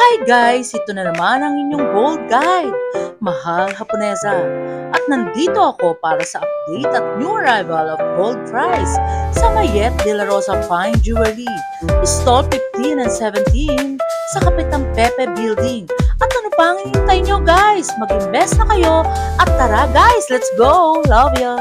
Hi guys! Ito na naman ang inyong Gold Guide, Mahal Haponesa. At nandito ako para sa update at new arrival of gold price sa Mayet de la Rosa Fine Jewelry, Stall 15 and 17 sa Kapitang Pepe Building. At ano pa ang hinihintay nyo guys? Mag-invest na kayo at tara guys, let's go! Love ya!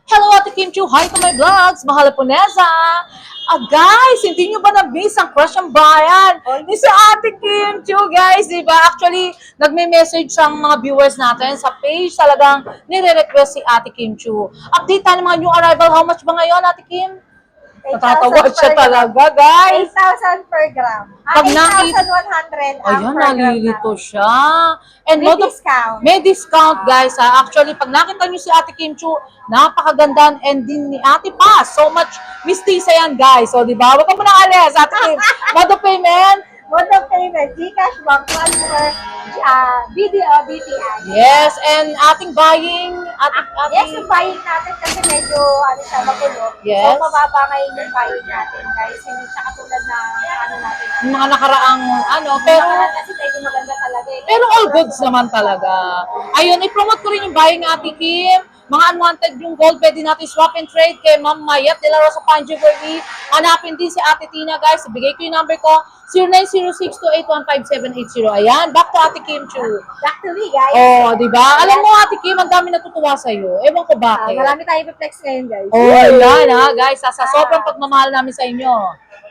Hello, Ate Kim Chu! Hi to my vlogs! Mahal Haponesa! Guys, hindi nyo ba na-miss ang crush ang bayan? Ni si Ate Kim Chu, guys, di ba? Actually, nagme-message ang mga viewers natin sa page. Talagang nire-request si Ate Kim Chu. Update tayo ng mga new arrival. How much ba ngayon, Ate Kim? Natatawa siya talaga, guys. 8,000 per gram. Pag nakita- 8,100 Ayan, per gram. nalilito siya. And May discount. May discount, guys. Actually, pag nakita niyo si Ate Kim Chu, napakaganda and din ni Ate Paz. So much mistisa yan, guys. So, di ba? Huwag ka muna alis, Ate Kim. Mode of payment. Mode of payment, Gcash, bank transfer, BDO, BPI. Yes, and ating buying, Yes, yung buying natin kasi medyo siya magulo. Yes. So, mababa ngayon yung buying natin, guys. Hindi siya katulad na natin. yung mga nakaraang, pero, Kasi medyo maganda talaga eh. pero all goods naman talaga. Ayun, i-promote ko rin yung buying ni Ate Kim. Mga unwanted yung gold, pwede natin swap and trade kay Ma'am Mayet de la Rosa Fine Jewelry. Hanapin din si Ate Tina, guys. Ibigay ko yung number ko, 0906281570. Ayan, back to Ate Kim Chu. Back to me, guys. Oh, di ba? Alam mo, Ate Kim, ang dami natutuwa sa'yo. Ewan ko bakit. Marami tayong flex ngayon, guys. Oh, ayan ha, guys. Sa sobrang pagmamahal namin sa inyo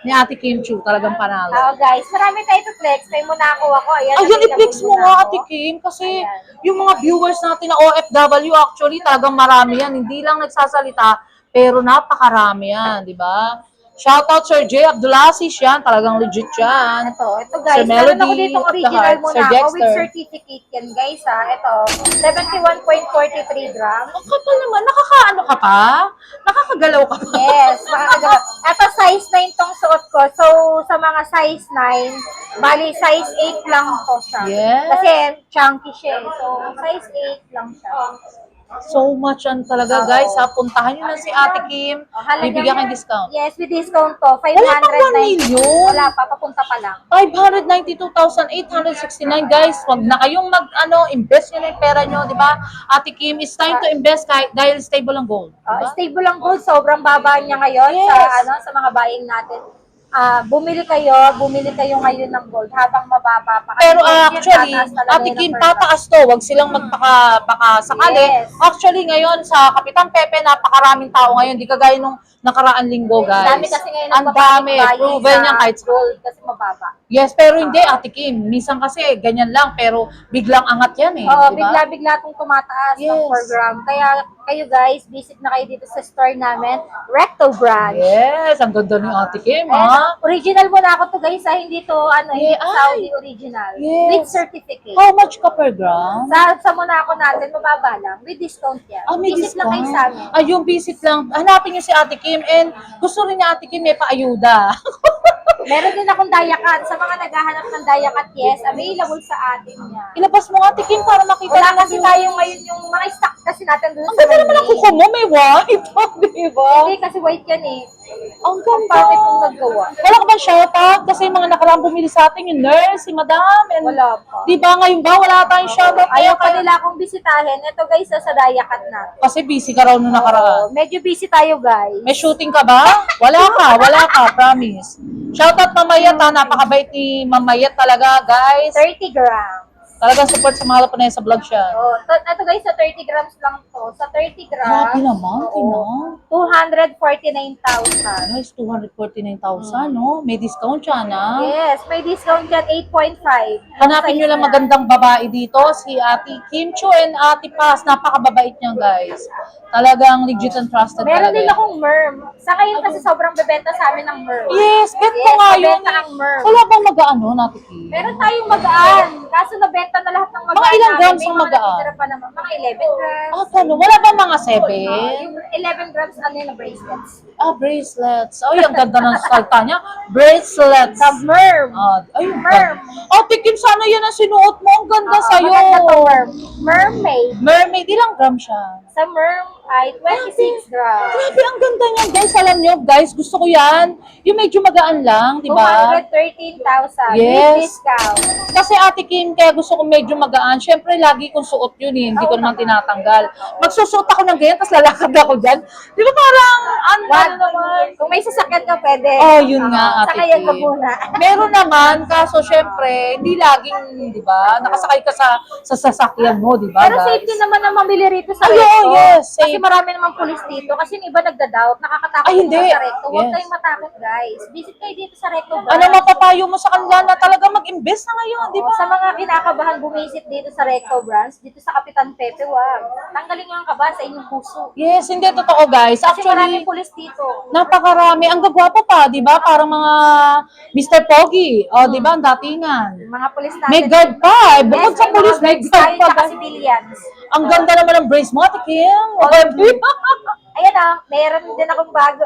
ni Ate Kim Chu, talagang panalo. Oo, guys. Marami tayong flex. May muna ako. Ayan, Ayun, i-flex mo nga, Ate Kim, kasi yung mga viewers natin na OFW, actually, talagang marami yan. Hindi lang nagsasalita, pero napakarami yan, di ba? Shoutout Sir J. Abdulaziz yan, talagang legit yan. Ito guys, Sir meron Melody ako dito of the original Heart, muna Sir ako with Dexter. certificate yan guys ha. Ito, 71.43 grams. Ang kapal naman, nakakaano ka pa? Nakakagalaw ka pa? Yes, makakagala. Ito size 9 tong suot ko. So, sa mga size 9, bali size 8 lang to siya. Yes. Kasi chunky siya. So, size 8 lang siya. So much yan talaga, guys. Ha? Puntahan nyo na si Ate Kim. Bibigyan kang discount. Yes, with discount to. 590. Wala pang 1 million. Wala pa, papunta pa lang. 592,869 guys. Wag na kayong invest nyo na yung pera nyo, di ba? Ate Kim, it's time to invest dahil stable ang gold. Diba? Stable ang gold, sobrang baba niya ngayon Yes. sa mga buying natin. Bumili kayo ngayon ng gold habang mababa pa. Pero Kasi actually, tataas talaga Ate yun Kim, ng per gram. tataas to. Wag silang magpaka sakali. Yes. Actually, ngayon sa Kapitang Pepe, napakaraming tao ngayon. Di kagaya nung nakaraan linggo, guys. Dami kasi ngayon Ang dami. Proven yan kahit gold kasi mababa. Yes, pero hindi, Ate Kim. Minsan kasi, ganyan lang. Pero biglang angat yan eh. Oo, di ba? bigla-bigla itong tumataas ng Yes. per gram. Kaya kayo guys, visit na kayo dito sa store namin, Recto Branch. Yes, ang ganda ni Ate Kim, Eh, ha? original muna ako to guys, hindi to hindi to Ay. Saudi original. Yes. With certificate. How much ka per gram? Sa muna ako natin, mababa lang. With discount yan. May Visit lang kayo discount. sa amin. Yung visit lang. Hanapin niyo si Ate Kim and gusto rin ni Ate Kim may paayuda. Meron din akong dayakat. Sa mga naghahanap ng dayakat, yes, available sa atin yan. Ilabas mo Ate Kim para makita Wala ng kasi view. tayo ngayon yung mga stock kasi natin doon Ang sa ganda naman ang kuko mo, may white. Di ba? Hindi kasi white yan eh. Ang ganda. Bakit kung naggawa? Wala ka bang shoutout? Kasi yung mga nakaraang bumili sa atin, yung nurse, si madam. And, Wala pa. Di ba ngayon ba, wala tayong shoutout. Ayaw pa nila akong bisitahin. Ito guys, sa dayakat na. Kasi busy ka raw nung nakaraan. Medyo busy tayo guys. May shooting ka ba? Wala ka, promise. Shoutout Mamayat ha, napakabait ni Mamayat talaga, guys. 30 grams. Talagang support sa Mahal Haponesa vlog siya. Oh, ito guys, sa 30 grams lang to. Sa 30 grams. Grabe naman, oo, Tina. 249,000. Guys, 249,000, no? May discount siya, na? Yes, may discount dyan, 8.5. Hanapin nyo lang magandang babae dito, si Ate Kim Chu and Ate Paz. Napakababait niya, guys. Talagang legit and trusted Meron talaga din yan. akong merm. Sa ngayon kasi sobrang bebenta sa amin ng merm. Yes, bet ko nga yun. mabenta ang merm. Wala bang mag-ano, Ate Kim? Meron tayong magaan. Kaso nabenta na lahat ng magaan. Mga ilang namin. grams May ang mga magaan? natitira pa naman. Mga 11 grams. Ah, ano? Wala bang mga 7? Yung 11 grams ano yung bracelets. Ah, bracelets. Ay, ang ganda ng salta niya. Bracelets. Sa merm. Ah, ay, Merm. Ate Kim, sana yan ang sinuot mo. Ang ganda Oo, sa'yo. maganda to, merm. Mermaid. Mermaid, ilang gram siya? Sa merm ay 26 grams. Grabe, ang ganda niyan, guys. Alam niyo, guys, gusto ko yan. Yung medyo magaan lang, di ba? 213,000. Yes. With discount. Kasi Ate Kim, kaya gusto ko medyo magaan. Siyempre, lagi kong suot yun eh. Hindi ko naman tinatanggal. Magsusuot ako ng ganyan, tapos lalakad ako dyan. Di ba parang, ano naman? Kung may sasakyan ka, pwede. Oh, yun nga, Ate Sakayan ka Kim. muna. Meron naman, kaso syempre, hindi laging, di ba, nakasakay ka sa sasakyan mo, di ba, Pero guys? safety naman ang mamili rito sa Ay, Recto. oo, yes, safe. Kasi marami namang pulis dito. Kasi yung iba nagda-doubt, nakakatakot Ay, hindi. sa Recto. Huwag Yes. kayong matakot, guys. Visit kayo dito sa Recto. Ano mapapayo mo sa kanila na talaga mag-invest na ngayon, di ba? Sa mga kinakabahan bumisit dito sa Recto branch, dito sa Kapitan Pepe, wag. Tanggalin nyo ang kaba sa inyong puso. Yes, hindi totoo, guys. Kasi maraming Actually, pulis dito. napakarami. Ang gagwapo pa, di ba? Parang mga Mr. Pogi. O, di ba? Ang datingan. Yung mga pulis natin. May guard pa. Eh. Bukod sa police, may guard tayo pa. tsaka guys. civilians. Ang ganda naman ng brace mo, Ate Kim. Ayan meron din akong bago.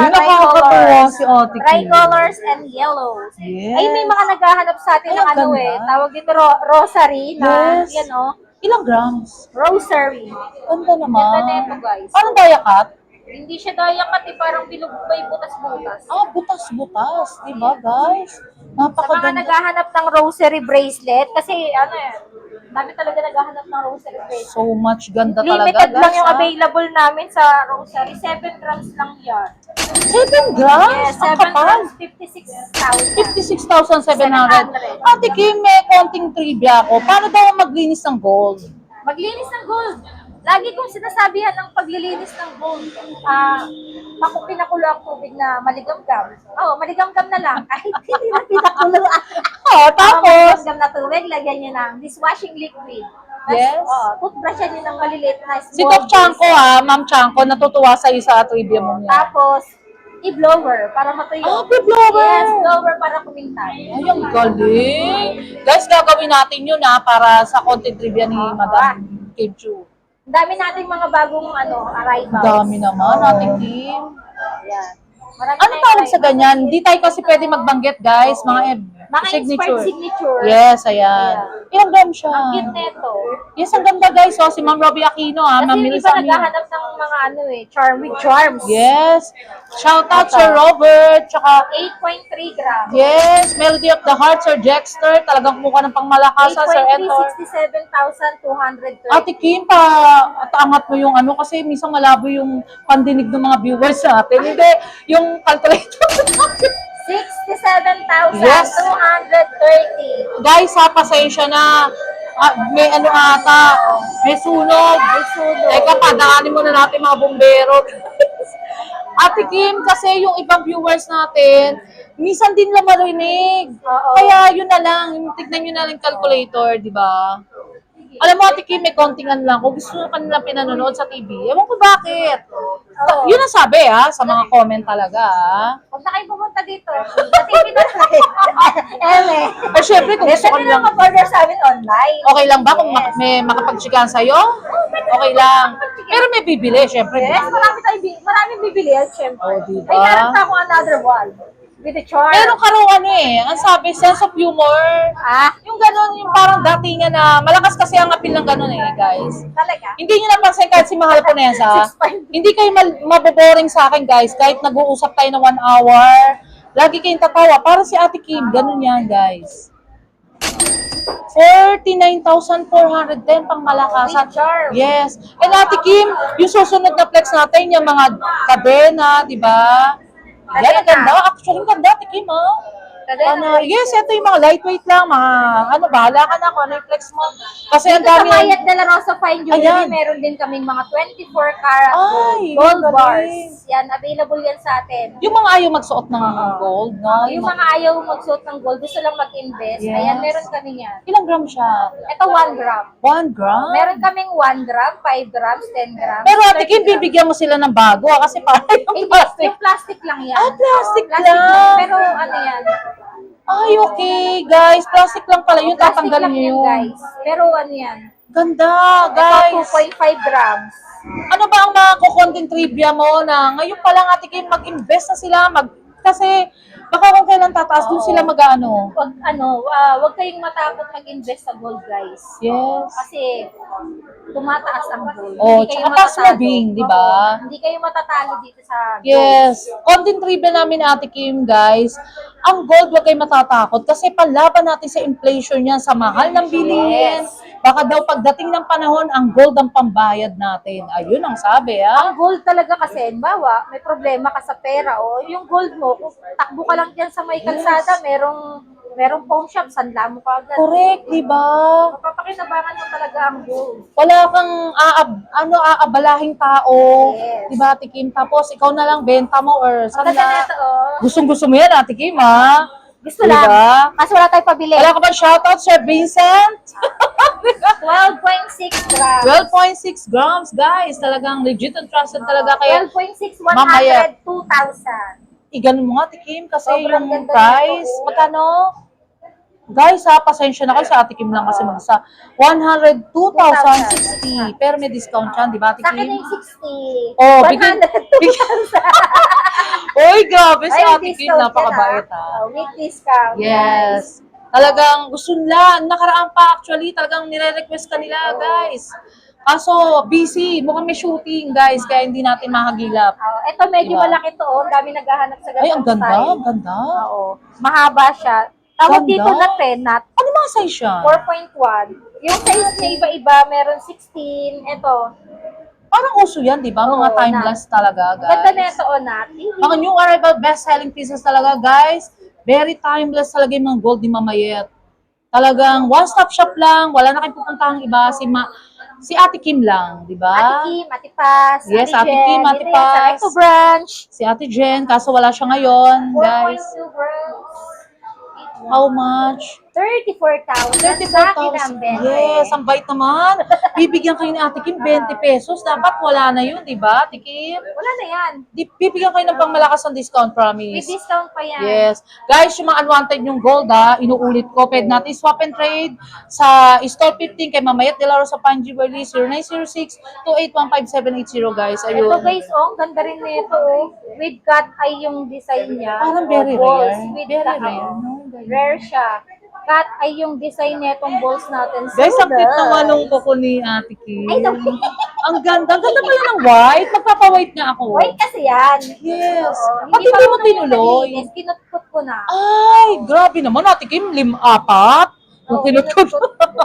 Yung nakakatuwa si Ate Kim. Tricolors and yellows. Yes. Ay, may mga naghahanap sa atin Ay, ng ang ano ganda. tawag dito rosary na, Yes. yan Ilang grams? rosary. Ganda naman. Ganda na ito, guys. Parang diakat? Hindi siya dayakat parang bilog may butas-butas. Ah, butas-butas. Di ba, guys? Sa mga Napakaganda. naghahanap ng rosary bracelet, kasi dami talaga naghahanap ng rosary bracelet. So much ganda talaga, Limited guys. lang yung ah. available namin sa rosary. 7 grams lang yan. 7 grams? Yes, Ang 7 kapal. grams, 56,000. 56,700. Ate Kim, may konting trivia ako. Paano daw maglinis ng gold? Maglinis ng gold. Lagi kong sinasabihan ng paglilinis ng gold. Pinakulo ang tubig na maligam-gam. Maligam-gam na lang. Kahit hindi na pinakulo. Tapos, Maligam-gam na tubig, lagyan nyo ng dishwashing liquid. Yes. Toothbrushan nyo ng maliliit na small. si Doc Chanko Ma'am Chanko, natutuwa sa isa trivia mo niya. Tapos, i-blower para matuyo. Ah, blower. Yes, blower para kumintay. Ay, ang galing. Guys, gagawin natin yun para sa content trivia ni Madam Kim Chu. Ang dami nating mga bagong arrivals. Ang dami naman, Ate Kim. Ayan. Marami Ano tayong tawag sa arrivals. ganyan? Hindi tayo kasi pwede magbanggit, guys. Mga Inspired signature. Yes, ayan. Ilang gram siya? Ang cute nito. Yes, ang ganda, guys. So, si Ma'am Robbie Aquino, Kasi Ma'am yung Melissa iba Aquino. naghahanap ng mga charm with charms. Yes. Shout out Sir Robert. Tsaka, 8.3 grams. yes, Melody of the Heart, Sir Dexter. Talagang mukha ng pangmalakasan, Sir Entor. 67,230. Ate Kim, angat mo yung kasi minsan malabo yung pandinig ng mga viewers natin. Hindi, yung calculator. 67,230. Yes. Guys, pasensya na. May ata, may sunog. May sunog. Teka, padaanin muna natin mga bumbero. Ate Kim, kasi yung ibang viewers natin, minsan din lang marinig. Oo. Kaya yun na lang, tignan nyo na lang yung calculator, di ba? Alam mo, Ate Kim, may konting lang. Kung gusto nyo kanila pinanonood sa TV, ewan ko bakit. Oo. Yun ang sabi, sa mga comment talaga, Huwag na kayo pumunta dito. Sa TV na tayo. Pero syempre, kung gusto Pwede ka na lang, mag-order sa amin online. okay lang ba kung Yes. may makapagtsikan sa'yo? Okay lang. Pero may bibili, syempre. Yes, maraming bibili yan, syempre. Oh, diba? Ay, meron pa akong another one. With the charm. Meron ka raw ang sabi, sense of humor. Yung gano'n, yung parang datingan na, malakas kasi ang appeal ng gano'n guys. Talaga? Hindi nyo napansin kahit si Mahal Ponesa, 6.5. hindi kayo maboboring sa akin guys, kahit nag-uusap tayo ng 1 hour, lagi kayong tatawa. Para si Ate Kim, gano'n yan guys. 49,410 pang malakasan. With charm. Yes. And Ate Kim, yung susunod na flex natin, yung mga kadena, di ba? Yan, ang ganda. Actually, ang ganda, Ate Kim, Cadena Yes, ito yung mga lightweight lang, mga, bahala ka na kung ano yung flex mo. Kasi ang Dito sa dami Mayat de la Rosa Fine Jewelry, Ayan. meron din kaming mga 24 karat Ay, gold galing. bars. Yan, available yan sa atin. yung mga ayaw magsuot ng gold, no? Yung mga ayaw magsuot ng gold, gusto lang mag-invest, Yes. ayan, meron kami yan. Ilang gram siya? Ito 1 gram. 1 gram? Meron kaming 1 gram, 5 grams, 10 grams. Pero Ate 30 Kim, grams. bibigyan mo sila ng bago kasi parang yung Hindi, plastic. yung plastic lang yan. Ah, plastic Oo, lang. Pero ano yan, Ay, okay, guys. Plastic lang pala yun. plastic Tatanggalin lang niyo yan, yun. guys. Pero ano yan, Ganda, ito guys. 2.5 grams. Ano ba ang mga kukonting trivia mo na ngayon pa lang Ate Kim, mag-invest na sila, kasi baka kung kailan tataas, dun sila mag-ano. Wag kayong matakot mag-invest sa gold, guys. Yes. Kasi tumataas ang gold. Oh, Hindi kayo tsaka fast matatalo. moving, di ba? Oo, hindi kayo matatalo dito sa gold. Yes. Content trivia namin Ate Kim, guys. Ang gold, huwag kayo matatakot kasi panlaban natin sa inflation yan, sa mahal ng bilihin. Yes. Baka daw pagdating ng panahon, ang gold ang pambayad natin. Ayun ang sabi, Ang gold talaga kasi, bawa, may problema ka sa pera o yung gold mo, kung takbo ka lang dyan sa may kalsada, merong pawn shop, sanla mo ka agad. Correct, di ba? Mapapakinabangan mo talaga ang gold. Wala kang aabalahing tao. Yes. Di ba, Ate Kim? Tapos ikaw na lang benta mo or Ang ganda sanda. nito, oh. Gustong-gusto mo yan, Ate Kim, ha? Gusto Di lang. ba? Kasi wala tayong pabili. Wala ka ba shoutout, Sir Vincent? 12.6 grams. 12.6 grams, guys. Talagang legit and trusted talaga. Kaya 12.6, mamaya. 102,000. iganon mo nga, Ate Kim, kasi Sobrang yung ganda price, nito. magkano? Guys, ha, pasensya na kayo sa Ate Kim lang kasi magsa 102,060. Pero may discount yan, di ba, Ate Sa akin Kim? yung 60. Oh, 102,000. Uy, grabe si Ay, Ate Kim, discount napakabait, yan, ha. With discount. Yes. Talagang gusto nila. Nakaraan pa actually, talagang nire-request ka nila, guys. Kaso, busy. Mukhang may shooting, guys. Kaya hindi natin mahagilap. Ito medyo Diba? malaki to. Oh. Ang dami naghahanap sa Ay, ang ganitong ganda. style. Ang ganda. Oo. Mahaba siya. Tawag Ganda. dito na 10 nut. Ano mga size siya? 4.1. Yung size niya iba-iba. Meron 16. Ito. Parang uso yan, di ba? Mga Oo, timeless talaga, guys. Ganda na ito, oh, nut. Mga new arrival best-selling pieces talaga, guys. Very timeless talaga yung mga gold ni Mamayet. Talagang one-stop shop lang. Wala na kayong pupuntahang iba. Si Ate Kim lang, di ba? Ate Kim, Ate Paz, Yes, Ate Jen, Kim, Ate dito yan sa Paz. Recto Branch. Si Ate Jen, kaso wala siya ngayon, guys. 4.2 grams. How much? 34,000. Sa akin ang 34,000. 20. Yes, ang bait naman. Bibigyan kayo ni Ate Kim 20 pesos. Dapat wala na yun, di ba, Ate Kim? Wala na yan. Bibigyan kayo ng pangmalakas ng discount, With promise. discount pa yan. Yes. Guys, yung mga unwanted yung gold, inuulit ko. Pwede natin swap and trade sa Store 15 kay Mamayet de la Rosa Fine Jewelry 0906-2815-780, guys. Ito Ayun. guys, oh, ang ganda rin nito, oh. With cut eye yung design niya. Parang very Oh, balls rare. with Very cut, rare, oh. no? Rare siya. Cut eye yung design nitong balls natin. So, Guys, ang cute guys. naman nung kuko ni Ate Kim. Ay, no. Ang ganda. Ang ganda pala ng white. Magpapa-white nga ako. White kasi yan. Yes. Oo, Pag hindi pa mo ako tinuloy. naglinis, kinutput ko na. Ay, grabe naman. Ate Kim, 5-4. Yung Oo, kinutut. kinutput ko.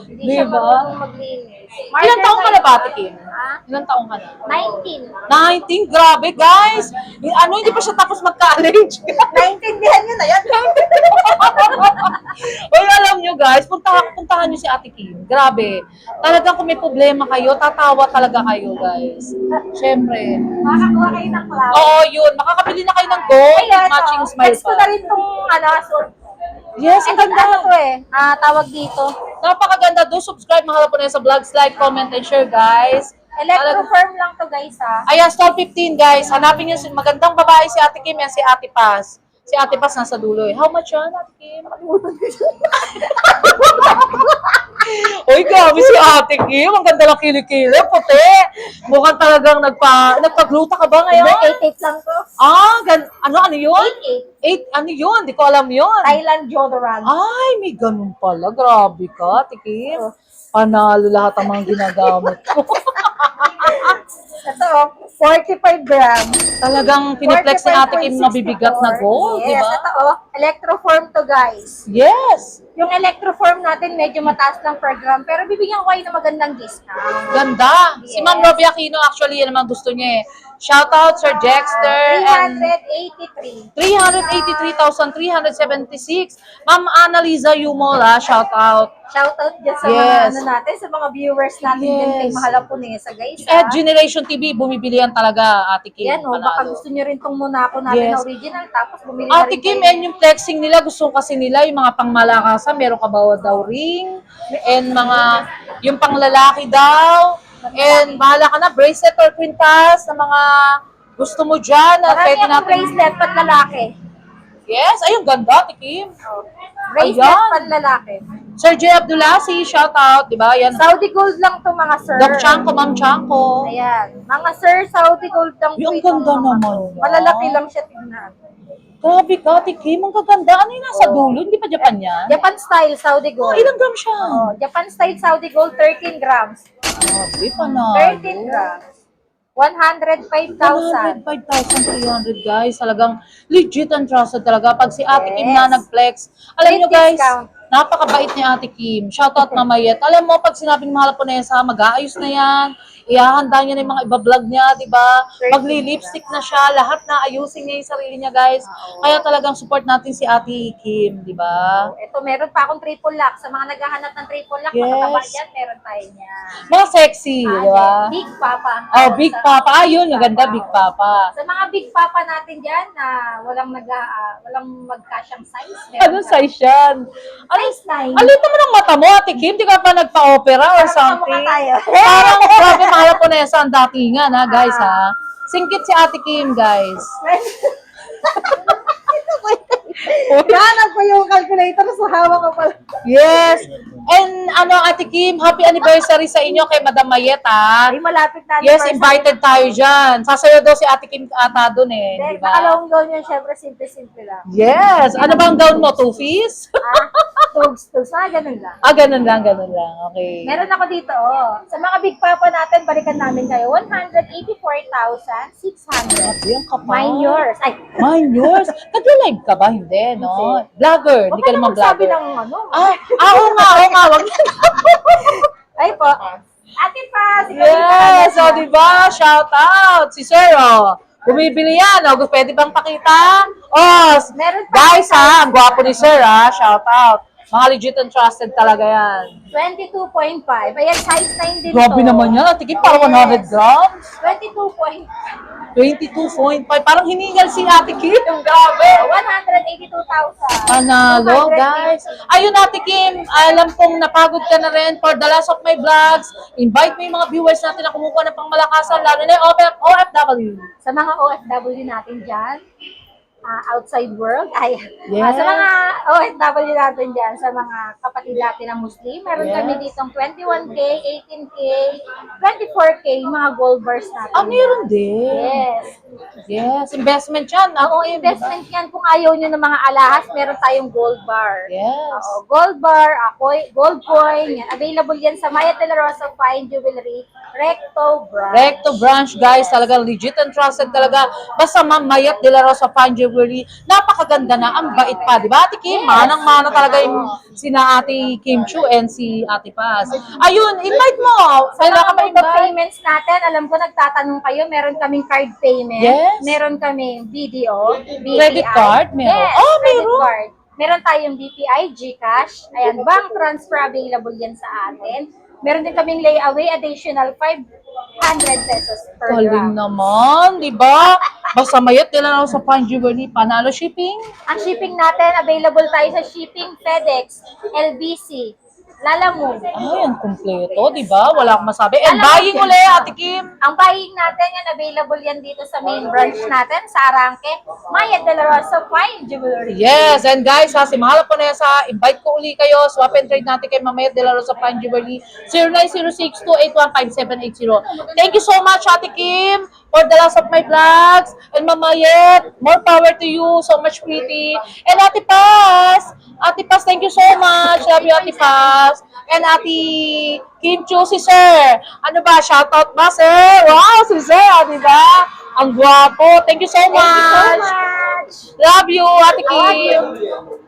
Hindi siya Diba? marunong maglinis. Ilang taong ka na ba, Ate Kim? Ha? Ilang taong ka na? 19. 19? Grabe, guys. Hindi pa siya tapos mag-college. Naintindihan niyo na yan. Well, alam nyo, guys, puntahan nyo si Ate Kim. Grabe. Talagang kung may problema kayo, tatawa talaga kayo, guys. Siyempre. Makakuha kayo ng cloud. Oo, yun. Makakabili na kayo ng gold with matching smile Text ko na pa. rin itong, suit. Yes, ang Ano ganda. to eh? Tawag dito. Napakaganda. Do subscribe mga po sa vlogs, like, comment, and share, guys. Electro-firm lang to guys, ha? Ayan, stall 15, guys. Hanapin nyo, magandang babae si Ate Kim, yan si Ate Paz. Si Ate Paz nasa dulo eh. How much yan, Ate Kim? Uy, grabe si Ate Kim. Ang ganda lang kilikili. Puti. Mukhang talagang nagpagluta ka ba ngayon? 88 lang to. Ano yun? 88. Ano yun? Di ko alam yun. Thailand deodorant. Ay, may ganun pala. Grabe ka, Ate Kim. Panalo lahat ang mga ginagamit ko. Ito, 45 grams. Talagang piniplex ni Ate Kim na bibigat na gold, di Yes, ba? ito, electroform to guys. Yes. Yung electroform natin medyo mataas lang per gram, pero bibigyan ko kayo ng magandang discount. Ganda. Si Yes. Ma'am Robbie Aquino, actually, yan naman gusto niya eh. Shout out Sir Jexter and 383. 383,376. Ma'am Annalisa Yumola, shout out. Shoutout dyan sa Yes. mga natin, sa mga viewers natin din kay Yes. Mahalapunesa, guys. At Generation TV, bumibili yan talaga, Ate Kim. Yan, oh, baka panalo. gusto nyo rin tong Monaco natin Yes. na original, tapos bumili na Ate rin Kim, kayo. and yung flexing nila, gusto kasi nila yung mga pangmalakasan, meron ka ba daw ring, and mga, yung panglalaki daw, and bahala ka na, bracelet or quintas, na mga gusto mo dyan, na Marami pwede akong natin. bracelet pat lalaki. Yes, ayun, ganda, Ate Kim. Bracelet Ayan. pat lalaki. Sir J. Abdulasi, shout out, di ba? Yan, Saudi gold lang to mga sir. Doc Chanko, Ma'am Chanko. Ayan. Mga sir, Saudi gold lang Yung po itong ganda mga naman to. yan. Malalaki lang siya tingnan. Grabe ka, Ate Kim, ang gaganda. Ano yung nasa dulo? Hindi pa Japan yan? Japan style Saudi Oh, gold. ilang gram siya? Oh, Japan style Saudi gold, 13 grams. Grabe pa na. 13 grams. 105,000. 105,300 guys. Talagang legit and trusted talaga. Pag si Ate Kim Yes. na nag-flex. Alam Great nyo guys, discount. napakabait ni Ate Kim. Shoutout na Mayet. Alam mo, pag sinabing mahal po na yan sa mag-aayos na yan, ihahanda niya na yung mga iba-vlog niya, di ba? Magli-lipstick na siya, lahat na ayusin niya yung sarili niya guys. Kaya talagang support natin si Ate Kim, di ba? Ito, meron pa akong triple lock. Sa mga naghahanap ng triple lock, Yes. makataba dyan, meron tayo niya. Mga sexy, di ba? Big Papa. Oh, Big Papa. Ayun, yung ganda, Big Papa. Sa mga Big Papa natin dyan na walang magkasyang size. meron Ano ka- size yan? Ano, Size 9. alito mo ng mata mo, Ate Kim? Di ka pa nagpa-opera or Parang something? kamukha tayo. Parang grabe, mahal po na yan sa datingan, ha, guys, ha? Singkit si Ate Kim, guys. Hanap ko yung calculator sa hawak ko pala. Yes. And ano, Ate Kim, happy anniversary sa inyo kay Madam Mayet, ha? Ay, malapit na. Yes, invited tayo dyan. Sasayo daw si Ate Kim ata dun, eh. Di ba? Nakalawang gown yun, syempre, simple-simple lang. Yes. Ano bang gown mo? Two-piece? Tugs, ganun lang. Ah, ganun lang, ganun lang. Okay. Meron ako dito, oh. Sa mga Big Papa natin, balikan namin kayo. 184,600. Yung kapal. Mine yours. Ay, Mine yours. Nag-live ka ba? Hindi, no? Vlogger. Hindi ka naman sabi vlogger. ng ano. Oo nga, oo nga. Wag Ay po. Ate pa, si Yes, o diba? Shout out. Si Sir, oh. Bumibili yan. O, pwede bang pakita? Oh, Meron pa. guys ha, ang gwapo ni Sir ha. Shout out. Mga legit and trusted talaga yan. 22.5. Ayan, size 9 din Grabe to. naman yan. Tigit parang 100 grams. 22.5. 22.5. Parang hiningal si Ate Kim. Yung grabe. 182,000. Panalo, guys. Ayun, Ate Kim, alam kong napagod ka na rin for the last of my vlogs. Invite mo yung mga viewers natin na kumukuha ng pangmalakasan, lalo na yung OFW. Sa mga OFW natin dyan, outside world, Yes. sa mga OFW natin dyan, sa mga kapatid natin na Muslim, meron Yes. kami ditong 21K, 18K, 24K, mga gold bars natin. Ah, meron din. Yes. Yes, investment yan. Oo, investment yan. Kung ayaw nyo ng mga alahas, meron tayong gold bar. Yes. Oo, gold bar, gold coin, yan. Available yan sa Maya de la Rosa Fine Jewelry, Recto Branch. Recto branch, guys. Talaga legit and trusted talaga. Basta Ma'am Mayat de la Rosa Fine Jewelry, napakaganda na. Ang bait pa, di ba, Ate Kim? Manang-mana talaga yung sina Ate Kim Chu and si Ate Paz. Ayun, invite mo. Sa Kailangan mga ka mode of ma-invite. payments natin, alam ko nagtatanong kayo, meron kaming card payment, Yes. meron kaming BDO, BPI. Credit card? Meron? Yes, Oh, credit meron. card. Meron tayong BPI, GCash, ayan, bank transfer available yan sa atin. Meron din kaming layaway, additional 500 pesos per Galing gram. naman, di ba? Basta Mayat de la Rosa Fine Jewelry, panalo shipping. Ang shipping natin, available tayo sa shipping, FedEx, LBC, Lalamove. Ay, ang kumpleto, di ba? Wala akong masabi. And Alam mo, buying uli, Ate Kim. Ang buying natin, yan, available yan dito sa main branch natin, sa Arangke, Maya de la Rosa Fine Jewelry. Yes, and guys, ha, si Mahal po na yan sa invite ko uli kayo. Swap and trade natin kay Mamayat de la Rosa Fine Jewelry. 0906-281-5780. Thank you so much, Ate Kim, for the last of my vlogs. And Mamayat, more power to you. So much pretty. And Ate Paz, thank you so much. Love you, Ate Paz. And Ate Kim Chu, si Sir. Ano ba, shoutout ba, Sir? Wow, si Sir, di ba? Ang gwapo. Thank you so Thank you so much. much. Love you, Ate I love Kim. you.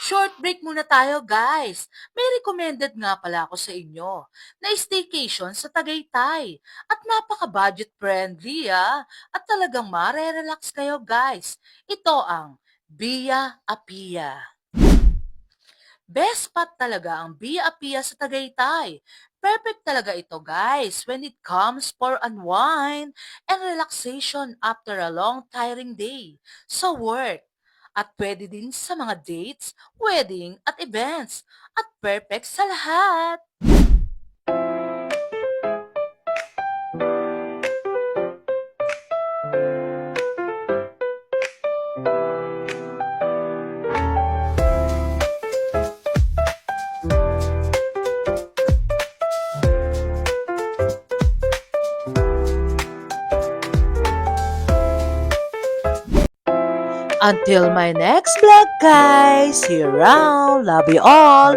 Short break muna tayo guys. May recommended nga pala ako sa inyo na staycation sa Tagaytay. At napaka-budget friendly At talagang mare-relax kayo guys. Ito ang Via Apia. Best spot talaga ang Via Apia sa Tagaytay. Perfect talaga ito guys when it comes for unwind and relaxation after a long tiring day sa work. At pwede din sa mga dates, wedding at events. At perfect sa lahat. Until my next vlog guys. See you around. Love you all.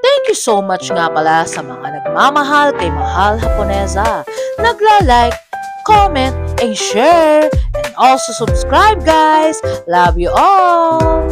Thank you so much nga pala sa mga nagmamahal kay Mahal Haponesa. Nagla-like, comment, and share. And also subscribe guys. Love you all.